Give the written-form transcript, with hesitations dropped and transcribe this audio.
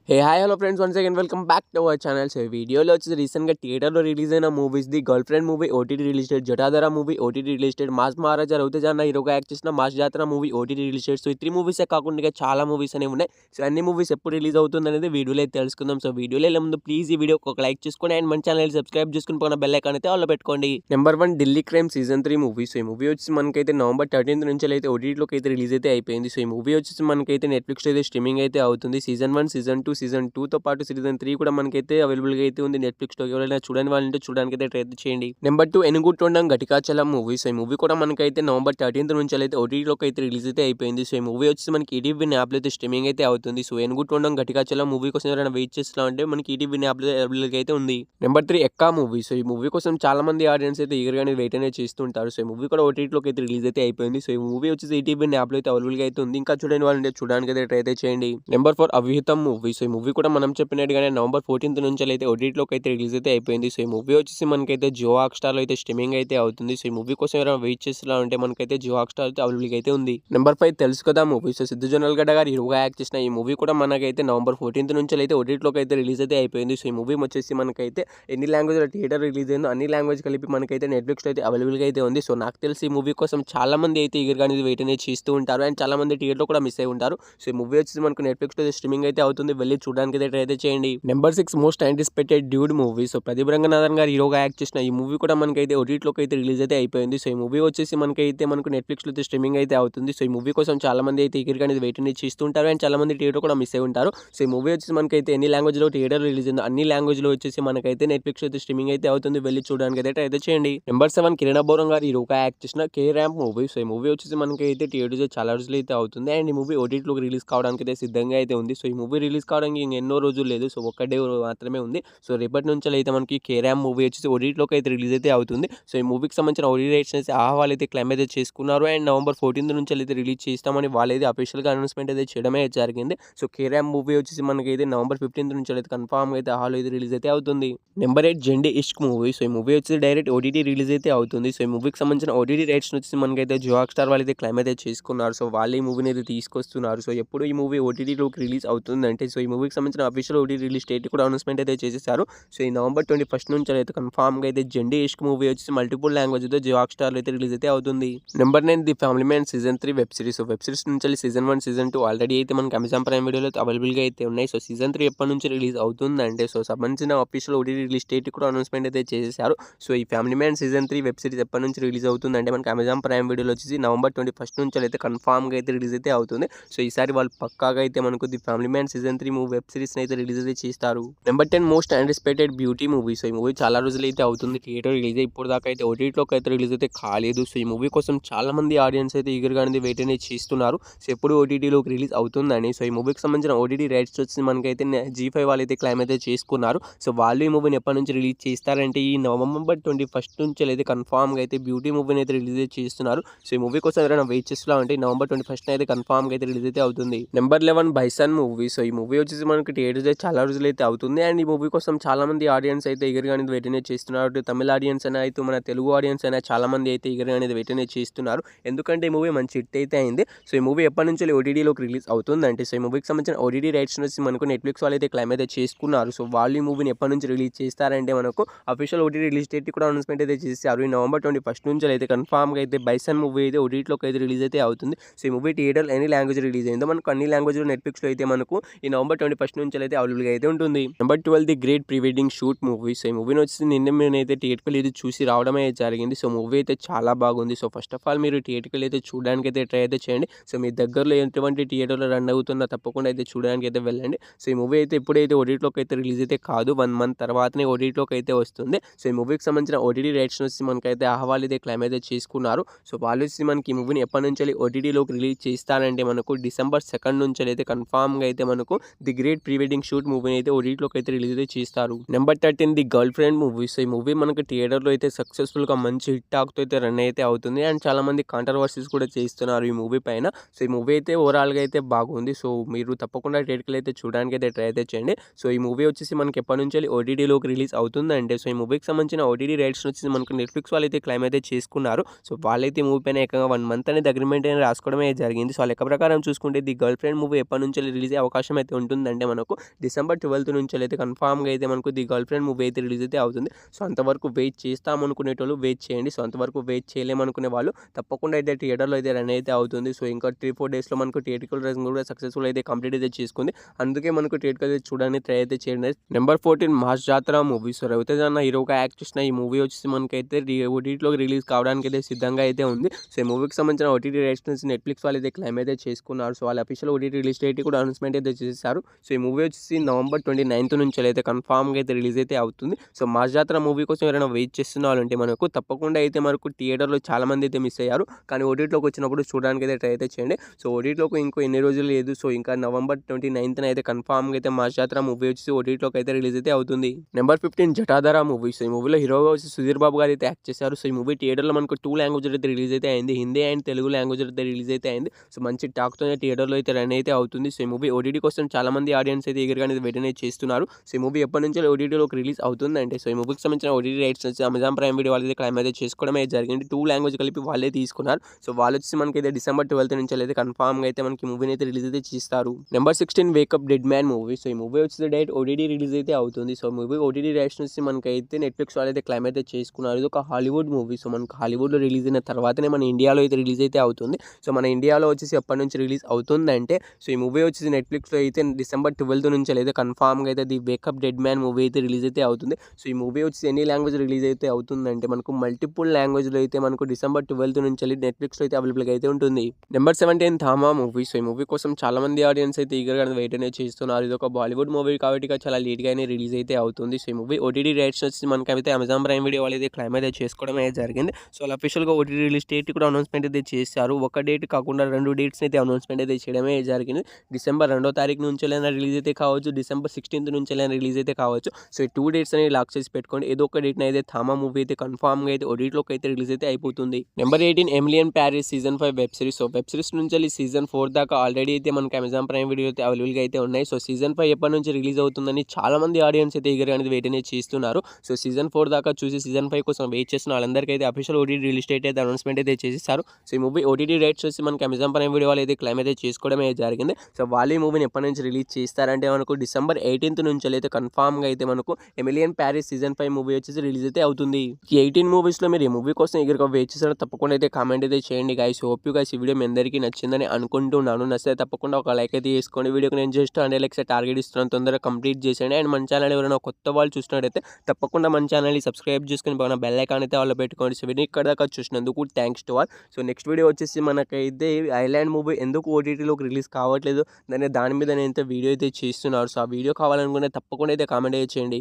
Hi hello friends, once again welcome back to our channel. So ఈ వీడియోలో వచ్చేసి రీసెంట్గా థియేటర్లో రిలీజ్ అయిన movies the girlfriend movie OTT release date, Jatadhara movie OTT release date, mass Maharaja Raviteja అన్న హీరోగా act చేసిన mass Jathara movie OTT release date. So ఈ 3 మూవీసే కాకుండా ఇంకా చాలా మూవీస్ అనేవి ఉన్నాయి. సో అన్ని మూవీస్ ఎప్పుడు రిలీజ్ అవుతుంది అనేది వీడియోలో అయితే తెలుసుకుందాం. సో వీడియోలో వెళ్ళే ముందు ప్లీజ్ ఈ వీడియోకి ఒక లైక్ చేసుకోండి అండ్ మన ఛానల్ సబ్స్క్రైబ్ చేసుకుని పక్కన బెల్ ఐకాన్ అయితే ఆల్లో పెట్టుకోండి. Number 1 Delhi crime season 3 movie. So ఈ మూవీ వచ్చి మనకైతే నవంబర్ 13th నుంచి అయితే ఓటీటీలోకి అయితే రిలీజ్ అయితే అయిపోయింది. సో ఈ మూవీ వచ్చేసి మనకైతే నెట్ఫ్లిక్స్ అయితే స్ట్రీమింగ్ అయితే అవుతుంది. సీజన్ 1, సీజన్ 2, సీజన్ 2తో పాటు సీజన్ 3 కూడా మనకైతే అవైలబుల్గా అయితే ఉంది నెట్ఫ్లిక్స్లో. ఎవరైనా చూడని వాళ్ళంటే చూడడానికి అయితే ట్రై చేయండి. Number 2 Enugutonda Ghatikachalam movie. So ఈ మూవీ కూడా మనకైతే నవంబర్ 13th నుంచి అయితే ఓటీటీలోకి అయితే రిలీజ్ అయితే అయిపోయింది. సో ఈ మూవీ వచ్చి మనకి ఈటీవీ యాప్లో అయితే స్ట్రీమింగ్ అయితే అవుతుంది. సో ఎనుగుట్టొండం ఘటికాచలం మూవీ కోసం ఎవరైనా వెయిట్ చేస్తున్నా అంటే మనకి ఈటీవీ యాప్లో అవైలబుల్గా అయితే ఉంది. Number 3 Ekka movie. సో ఈ మూవీ కోసం చాలా మంది ఆడియన్స్ అయితే ఈగర్గానే వెయిట్ అనేది చేస్తుంటారు. సో ఈ మూవీ కూడా ఓటీటీలోకి అయితే రిలీజ్ అయితే అయిపోయింది. సో ఈ మూవీ వచ్చేసి ఈటీవీ యాప్లో అయితే అవైలబుల్గా అయితే ఉంది. ఇంకా చూడని వాళ్ళంటే చూడడానికి అయితే ట్రై అయితే చేయండి. Number 4 Avihitham movie. సో ఈ మూవీ కూడా మనం చెప్పినట్టుగానే నవంబర్ 14th నుంచి అయితే ఓటీటీలోకి అయితే రిలీజ్ అయితే అయిపోయింది. సో ఈ మూవీ వచ్చేసి మనకైతే జియో హాట్‌స్టార్లో అయితే స్ట్రీమింగ్ అయితే అవుతుంది. సో ఈ మూవీ కోసం ఎవరైనా వెయిట్ చేస్తున్నా అంటే మనకైతే జియో హాట్‌స్టార్ అయితే అవైలబుల్గా అయితే ఉంది. నెంబర్ 5 తెలుసు కదా మూవీ. సో సిద్ధు జొన్నలగడ్డ గారు హీరోగా యాక్ట్ చేసిన ఈ మూవీ కూడా మనకైతే నవంబర్ 14th నుంచి అయితే ఓటీటీలోకి అయితే రిలీజ్ అయితే అయిపోయింది. సో ఈ మూవీ వచ్చేసి మనకైతే ఎన్ని లాంగ్వేజ్లో థియేటర్ రిలీజ్ అయిందో అన్ని లాంగ్వేజ్ కలిపి మనకైతే నెట్ఫ్లిక్స్లో అయితే అవైలబుల్గా అయితే ఉంది. సో నాకు తెలిసి ఈ మూవీ కోసం చాలా మంది అయితే ఈగర్గా అనేది వెయిట్ అనేది చేస్తూ ఉంటారు అండ్ చాలా మంది థియేటర్లో కూడా మిస్ అయి ఉంటారు. సో ఈ మూవీ వచ్చేసి మనకు నెట్ఫ్లిక్స్లో అయితే స్ట్రీమింగ్ అయితే అవుతుంది. వెళ్ళి చూడడానికి అయితే ట్రై అయితే చేయండి. Number 6 most anticipated dude movie. So Pradeep Ranganathan గారు హీరోగా యాక్ట్ చేసిన ఈ మూవీ కూడా మనకైతే ఓటీటీలోకి అయితే రిలీజ్ అయితే అయిపోయింది. సో ఈ మూవీ వచ్చేసి మనకు నెట్ఫ్లిక్స్లో అయితే స్ట్రీమింగ్ అయితే అవుతుంది. సో ఈ మూవీ కోసం చాలా మంది అయితే ఈగర్గా అనేది వెయిట్ అనేది చేస్తుంటారు అండ్ చాలా మంది థియేటర్ కూడా మిస్ అయి ఉంటారు. సో ఈ మూవీ వచ్చేసి మనకైతే ఎన్ని లాంగ్వేజ్లో థియేటర్ రిలీజ్ అయిందో అన్ని లాంగ్వేజ్లో వచ్చేసి మనకైతే నెట్ఫ్లిక్స్ అయితే స్ట్రీమింగ్ అయితే అవుతుంది. వెళ్ళి చూడడానికి అయితే ట్రై అయితే చేయండి. నెంబర్ 7 కిరణ్ అబ్బవరం గారు హీరోగా యాక్ట్ చేసిన కే ర్యాంప్ మూవీ. సో ఈ మూవీ వచ్చేసి మనకైతే థియేటర్స్ చాలా రోజులు అయితే అవుతుంది అండ్ ఈ మూవీ ఓటీటీలోకి రిలీజ్ కావడానికి అయితే సిద్ధంగా అయితే ఉంది. సో ఈ మూవీ రిలీజ్ కావడానికి ఎన్నో రోజులు లేదు. సో ఒక్క డే మాత్రమే ఉంది. సో రేపటి నుంచి అయితే మనకి కే ర్యాంప్ మూవీ వచ్చేసి ఓటీటీలోకి అయితే రిలీజ్ అయితే అవుతుంది. సో ఈ మూవీకి సంబంధించిన ఓటీటీ రైట్స్ అయితే వాళ్ళు అయితే క్లెయిమ్ అయితే చేసుకున్నారు అండ్ నవంబర్ 14th నుంచి అయితే రిలీజ్ చేస్తామని వాళ్ళైతే అఫీషియల్గా అనౌన్స్మెంట్ అయితే చేయడమే జరిగింది. సో కే ర్యాంప్ మూవీ వచ్చేసి మనకైతే నవంబర్ 15th నుంచి అయితే కన్ఫామ్ అయితే హాల్ అయితే రిలీజ్ అయితే అవుతుంది. నెంబర్ 8 జెండీ ఇష్క్ మూవీ. సో ఈ మూవీ వచ్చేసి డైరెక్ట్ ఓటీటీ రిలీజ్ అయితే అవుతుంది. సో ఈ మూవీకి సంబంధించిన ఓటీటీ రైట్స్ వచ్చేసి మనకైతే జియో హాట్‌స్టార్ వాళ్ళు అయితే క్లెయిమ్ అయితే చేసుకున్నారు. సో వాళ్ళు ఈ మూవీని అయితే తీసుకొస్తున్నారు. సో ఎప్పుడు ఈ మూవీ ఓటీటీలోకి రిలీజ్ అవుతుందంటే సో ఈ మూవీకి సంబంధించిన అఫీషియల్ ఓటీటీ రిలీజ్ డేట్ కూడా అనౌన్స్మెంట్ అయితే చేసేసారు. సో ఈ నవంబర్ 21st నుంచి అయితే కన్ఫామ్గా అయితే జెండీ ఇష్క్ మూవీ వచ్చేసి మల్టిపుల్ లాంగ్వేజ్తో జియో హాట్‌స్టార్లో అయితే రిలీజ్ అయితే అవుతుంది. Number 9 the family man season 3 web series. So web series నుంచి సీజన్ 1, సీజన్ 2 ఆల్రెడీ అయితే మనకి అమెజాన్ ప్రైమ్ వీడియోలో అవైలబుల్గా అయితే ఉన్నాయి. సో సీజన్ 3 ఎప్పటి నుంచి రిలీజ్ అవుతుందంటే సో సంబంధించిన అఫీషియల్ ఓటీటీ రిలీజ్ డేట్ కూడా అనౌన్స్మెంట్ అయితే చేసేసారు. సో ఈ family man season 3 web series ఎప్పటి నుంచి రిలీజ్ అవుతుందంటే మనకి అమెజాన్ ప్రైమ్ వీడియోలో వచ్చేసి నవంబర్ 21st నుంచి అయితే కన్ఫామ్గా అయితే రిలీజ్ అయితే అవుతుంది. సో ఈసారి వాళ్ళు పక్కాగా అయితే మనకు the family man season 3 movie web సిరీస్ని అయితే రిలీజ్ అయితే చేస్తారు. Number 10 most anticipated beauty movie. So ఈ మూవీ చాలా రోజులు అయితే అవుతుంది థియేటర్ రిలీజ్ ఇప్పుడు దాకా అయితే ఓటీటీలోకి అయితే రిలీజ్ అయితే కాలేదు. సో ఈ మూవీ కోసం చాలా మంది ఆడియన్స్ అయితే ఈగర్గా అనేది వెయిట్ అనేది చేస్తున్నారు. సో ఎప్పుడు ఓటీటీలోకి రిలీజ్ అవుతుందని. సో ఈ మూవీకి సంబంధించిన ఓటీటీ రైట్స్ వచ్చి మనకైతే G5 వాళ్ళు అయితే క్లెయిమ్ అయితే చేసుకున్నారు. సో వాళ్ళు ఈ మూవీని ఎప్పటి నుంచి రిలీజ్ చేస్తారంటే ఈ నవంబర్ 21st నుంచి అయితే కన్ఫామ్గా అయితే బ్యూటీ మూవీని అయితే రిలీజ్ చేస్తున్నారు. సో ఈ మూవీ కోసం ఎవరైనా వెయిట్ చేస్తున్నా అంటే నవంబర్ 21st అయితే కన్ఫామ్గా అయితే రిలీజ్ అయితే అవుతుంది. Number 11 bison movie. సో ఈ మూవీ వచ్చేసి మనకి థియేటర్స్ చాలా రోజులు అయితే అవుతుంది అండ్ ఈ మూవీ కోసం చాలా మంది ఆడియన్స్ అయితే ఈగర్గా అనేది వెయిట్ అనేది చేస్తున్నారు. తమిళ ఆడియన్స్ అయినా అయితే మన తెలుగు ఆడియన్స్ అయినా చాలా మంది అయితే ఈగర్గా అనేది వెయిట్ అనేది చేస్తున్నారు. ఎందుకంటే ఈ మూవీ మంచి హిట్ అయితే అయింది. సో ఈ మూవీ ఎప్పటి నుంచి ఓటీటీలోకి రిలీజ్ అవుతుందంటే సో ఈ మూవీకి సంబంధించిన ఓటీటీ రైట్స్ వచ్చి మనకు నెట్ఫ్లిక్స్ వాళ్ళు అయితే క్లెయిమ్ అయితే చేసుకున్నారు. సో వాళ్ళు ఈ మూవీని ఎప్పటి నుంచి రిలీజ్ చేస్తారంటే మనకు అఫీషియల్ ఓటీటీ రిలీజ్ డేట్ కూడా అనౌన్స్మెంట్ అయితే చేశారు. ఈ నవంబర్ 21st నుంచి అయితే కన్ఫామ్గా అయితే బైసన్ మూవీ అయితే ఓటీటీలోకి అయితే రిలీజ్ అయితే అవుతుంది. సో ఈ మూవీ థియేటర్ ఎన్ని లాంగ్వేజ్ రిలీజ్ అయిందో మనకు అన్ని లాంగ్వేజ్లో నెట్ఫ్లిక్స్లో అయితే మనకు ఈ నవంబర్ 21st నుంచి అయితే అవైలబుల్గా అయితే ఉంటుంది. Number 12 the great pre wedding shoot movie. So ఈ మూవీని వచ్చి నేనైతే థియేటర్కి అయితే చూసి రావడమే జరిగింది. సో మూవీ అయితే చాలా బాగుంది. సో ఫస్ట్ ఆఫ్ ఆల్ మీరు థియేటర్కి అయితే చూడడానికి అయితే ట్రై అయితే చేయండి. సో మీ దగ్గరలో ఎటువంటి థియేటర్లో రన్ అవుతున్నా తప్పకుండా అయితే చూడడానికి అయితే వెళ్ళండి. సో ఈ మూవీ అయితే ఎప్పుడైతే ఓటీటీలోకి అయితే రిలీజ్ అయితే కాదు 1 month తర్వాతనే ఓటీటీలోకి అయితే వస్తుంది. సో ఈ మూవీకి సంబంధించిన ఓటీటీ రైట్స్ వచ్చి మనకైతే వాళ్ళు అయితే క్లెయిమ్ అయితే చేసుకున్నారు. సో వాళ్ళు వచ్చి మనకి ఈ మూవీని ఎప్పటి నుంచి ఓటీటీలోకి రిలీజ్ చేస్తారంటే మనకు December 2nd నుంచి అయితే కన్ఫామ్గా అయితే మనకు the great pre wedding shoot మూవీని అయితే ఓటీటీలోకి అయితే రిలీజ్ అయితే చేస్తారు. Number 13 the girlfriend movie. So ఈ మూవీ మనకి థియేటర్లో అయితే సక్సెస్ఫుల్గా మంచి హిట్ టాక్తో అయితే రన్ అయితే అవుతుంది అండ్ చాలా మంది కాంట్రవర్సీస్ కూడా చేస్తున్నారు ఈ మూవీ పైన. సో ఈ మూవీ అయితే ఓవరాల్గా అయితే బాగుంది. సో మీరు తప్పకుండా థియేటర్కి అయితే చూడడానికి అయితే ట్రై అయితే చేయండి. సో ఈ మూవీ వచ్చేసి మనకి ఎప్పటి నుంచి ఓటీటీలోకి రిలీజ్ అవుతుందంటే సో ఈ మూవీకి సంబంధించిన ఓటీటీ రైట్స్ వచ్చి మనకు నెట్ఫ్లిక్స్ వాళ్ళు అయితే క్లెయిమ్ అయితే చేసుకున్నారు. సో వాళ్ళైతే మూవీ పైన ఏకంగా 1 month అనేది అగ్రిమెంట్ అనేది రాసుకోవడమే జరిగింది. సో లెక్క ప్రకారం చూసుకుంటే ది గర్ల్ ఫ్రెండ్ మూవీ ఎప్పటి నుంచి రిలీజ్ అయ్యే అవకాశం అయితే ఉంటుంది అవుతుందంటే మనకు డిసెంబర్ 12 నుంచి అయితే కన్ఫామ్గా అయితే మనకు ది గర్ల్ ఫ్రెండ్ మూవీ అయితే రిలీజ్ అయితే అవుతుంది. సో అంతవరకు వెయిట్ చేస్తాం అనుకునేటోళ్ళు వెయిట్ చేయండి. సో అంతవరకు వెయిట్ చేయలేమనుకునే వాళ్ళు తప్పకుండా అయితే థియేటర్లో అయితే రన్ అయితే అవుతుంది. సో ఇంకా 3-4 డేస్లో మనకు థియేటికల్ రన్ కూడా సక్సెస్ఫుల్ అయితే కంప్లీట్ అయితే చేసుకుంది. అందుకే మనకు థియేటర్కి అయితే చూడడానికి ట్రై అయితే చేయండి. Number 14 mass Jathara movie. So Raviteja అన్న హీరోగా యాక్ట్ చేసిన ఈ మూవీ వచ్చేసి మనకైతే ఓటీటీలో రిలీజ్ కావడానికి అయితే సిద్ధంగా అయితే ఉంది. సో ఈ మూవీకి సంబంధించిన ఓటీటీ రైట్స్ నుంచి నెట్ఫ్లిక్స్ వాళ్ళు అయితే క్లైమ్ అయితే చేసుకున్నారు. సో వాళ్ళ అఫీషియల్ ఓటీటీ రిలీజ్ డేట్ కూడా అనౌన్స్మెంట్ అయితే చేశారు. సో ఈ మూవీ వచ్చేసి నవంబర్ 29 నుంచి అయితే కన్ఫామ్గా అయితే రిలీజ్ అయితే అవుతుంది. సో మాస్ జాతర మూవీ కోసం ఎవరైనా వెయిట్ చేస్తున్న వాళ్ళంటే మనకు తప్పకుండా అయితే మనకు థియేటర్లో చాలామంది అయితే మిస్ అయ్యారు. కానీ ఓటీటీలోకి వచ్చినప్పుడు చూడడానికి అయితే ట్రై అయితే చేయండి. సో ఓటీటీలోకి ఇంకో ఎన్ని రోజులు లేదు. సో ఇంకా నవంబర్ 29 అయితే కన్ఫామ్గా అయితే మాస్ జాతర మూవీ వచ్చేసి ఓటీటీలోకి అయితే రిలీజ్ అయితే అవుతుంది. Number 15 Jatadhara movie. సో ఈ మూవీలో హీరోగా వచ్చి సుధీర్ బాబు గారు అయితే యాక్ట్ చేశారు. సో ఈ మూవీ థియేటర్లో మనకు 2 లాంగ్వేజ్ అయితే రిలీజ్ అయితే అయింది. హిందీ అండ్ తెలుగు లాంగ్వేజ్ అయితే రిలీజ్ అయితే అయింది. సో మంచి టాక్తోనే థియేటర్లో అయితే రన్ అయితే అవుతుంది. సో ఈ మూవీ ఓటీటీ కోసం చాలా మంది ఆడియన్స్ అయితే ఈగర్గా వెయిట్ అనేది చేస్తున్నారు. సో ఈ మూవీ ఎప్పటి నుంచి ఓటీటీలోకి రిలీజ్ అవుతుందంటే సో ఈ మూవీకి సంబంధించిన ఓటీటీ రైట్స్ వచ్చి అమెజాన్ ప్రైమ్ వీడియో వాళ్ళైతే క్లైమ్ అయితే చేసుకోవడం అయితే జరిగింది. 2 లాంగ్వేజ్ కలిపి వాళ్ళే తీసుకున్నారు. సో వాళ్ళు వచ్చి మనకైతే డిసెంబర్ 12 నుంచి అయితే కన్ఫామ్గా అయితే మనకి మూవీని అయితే రిలీజ్ అయితే చేస్తారు. Number 16 wake up dead man movie. So ఈ మూవీ వచ్చి డైరెక్ట్ ఓటీటీ రిలీజ్ అయితే అవుతుంది. సో మూవీ ఓటీటీ రైట్స్ నుంచి మనకైతే నెట్ఫ్లిక్స్ వాళ్ళు అయితే క్లైమ్ అయితే చేసుకున్నారు. ఇది ఒక హాలీవుడ్ మూవీ. సో మనకు హాలీవుడ్లో రిలీజ్ అయిన తర్వాతనే మన ఇండియాలో అయితే రిలీజ్ అయితే అవుతుంది. సో మన ఇండియాలో వచ్చేసి ఎప్పటి నుంచి రిలీజ్ అవుతుందంటే సో ఈ మూవీ వచ్చేసి నెట్ఫ్లిక్స్లో అయితే డిసెంబర్ 12 నుంచి అయితే కన్ఫామ్గా అయితే the wake up dead man movie అయితే రిలీజ్ అయితే అవుతుంది. సో ఈ మూవీ వచ్చేసి ఎన్ని లాంగ్వేజ్ రిలీజ్ అయితే అవుతుందంటే మనకు మల్టిపుల్ లాంగ్వేజ్లో అయితే మనకు డిసెంబర్ 12 నుంచి నెట్ఫ్లిక్స్లో అయితే అవైలబుల్గా అయితే ఉంటుంది. Number 17 Thama movie. సో ఈ మూవీ కోసం చాలా మంది ఆడియన్స్ అయితే ఈగర్గా వెయిట్ అనేది చేస్తున్నారు. ఇది ఒక బాలీవుడ్ మూవీ కాబట్టి చాలా లేట్గానే రిలీజ్ అయితే అవుతుంది. సో ఈ మూవీ ఓటీటీ రైట్స్ వచ్చి మనకైతే అమెజాన్ ప్రైమ్ వీడియో వాళ్ళు అయితే క్లైమ్ అయితే చేసుకోవడం అయితే జరిగింది. సో వాళ్ళు అఫీషియల్గా ఓటీటీ రిలీజ్ డేట్ కూడా అనౌన్స్మెంట్ అయితే చేశారు. ఒక డేట్ కాకుండా 2 డేట్స్ అయితే అనౌన్స్మెంట్ అయితే చేయడమే జరిగింది. డిసెంబర్ 2వ తారీఖు నుంచి రిలీజ్ అయితే కావచ్చు, డిసెంబర్ 16 నుంచి రిలీజ్ అయితే కావచ్చు. సో ఈ 2 డేట్స్ అనేది లాక్ చేసి పెట్టుకోండి. ఏదో ఒక డేట్ని అయితే థామా మూవీ అయితే కన్ఫామ్గా అయితే ఓటీటీలోకి అయితే రిలీజ్ అయితే అయిపోతుంది. Number 18 Emily in Paris season 5 web series. So web series నుంచి సీజన్ 4 దాకా ఆల్రెడీ అయితే మనకి అమెజాన్ ప్రైమ్ వీడియో అయితే అవైలబుల్గా అయితే ఉన్నాయి. సో సీజన్ 5 ఎప్పటి నుంచి రిలీజ్ అవుతుందని చాలా మంది ఆడియన్స్ అయితే ఈగర్గా అనేది వెయిట్ అనేది చేస్తున్నారు. సో సీజన్ 4 దాకా చూసి సీజన్ 5 కోసం వెయిట్ చేసిన వాళ్ళందరికీ అయితే అఫీషియల్ ఓటీటీ రిలీజ్ డేట్ అయితే అనౌన్స్మెంట్ అయితే చేసేసారు. సో ఈ మూవీ ఓటీటీ రైట్స్ వచ్చి మనకి అమెజాన్ ప్రైమ్ వీడియో వాళ్ళు అయితే క్లైమ్ అయితే చేసుకోవడమే జరిగింది. సో వాళ్ళు ఈ మూవీని ఎప్పటి నుంచి రిలీజ్ చేస్తారంటే మనకు డిసెంబర్ 18 నుంచి అయితే కన్ఫామ్గా అయితే మనకు Emily in Paris season 5 movie వచ్చేసి రిలీజ్ అయితే అవుతుంది. ఈ 18 మూవీస్లో మీరు ఈ మూవీ కోసం ఈగర్గా వెయిట్ చేస్తారో తప్పకుండా అయితే కామెంట్ అయితే చేయండి గైస్. హోప్ యూ గైస్ ఈ వీడియో మీ అందరికీ నచ్చిందని అనుకుంటున్నాను. నచ్చితే తప్పకుండా ఒక లైక్ అయితే చేసుకోండి. వీడియోకి నేను జస్ట్ 100 లైక్స్ టార్గెట్ ఇస్తున్నాను, తొందరగా కంప్లీట్ చేసేయండి. అండ్ మన ఛానల్ ఎవరైనా కొత్త వాళ్ళు చూసినట్టయితే తప్పకుండా మన ఛానల్ని సబ్స్క్రైబ్ చేసుకుని పక్కన బెల్ ఐకాన్ అయితే వాళ్ళు పెట్టుకోండి. సో వీడియో ఇక్కడ దాకా చూసినందుకు thanks to all. So next video వచ్చేసి మనకైతే ఐలాండ్ మూవీ ఎందుకు ఓటీటీలోకి రిలీజ్ కావట్లేదు దాని మీద నేను వీడియో అయితే చేస్తున్నారు. సో ఆ వీడియో కావాలనుకునే తప్పకుండా అయితే కామెంట్ అయితే చేయండి.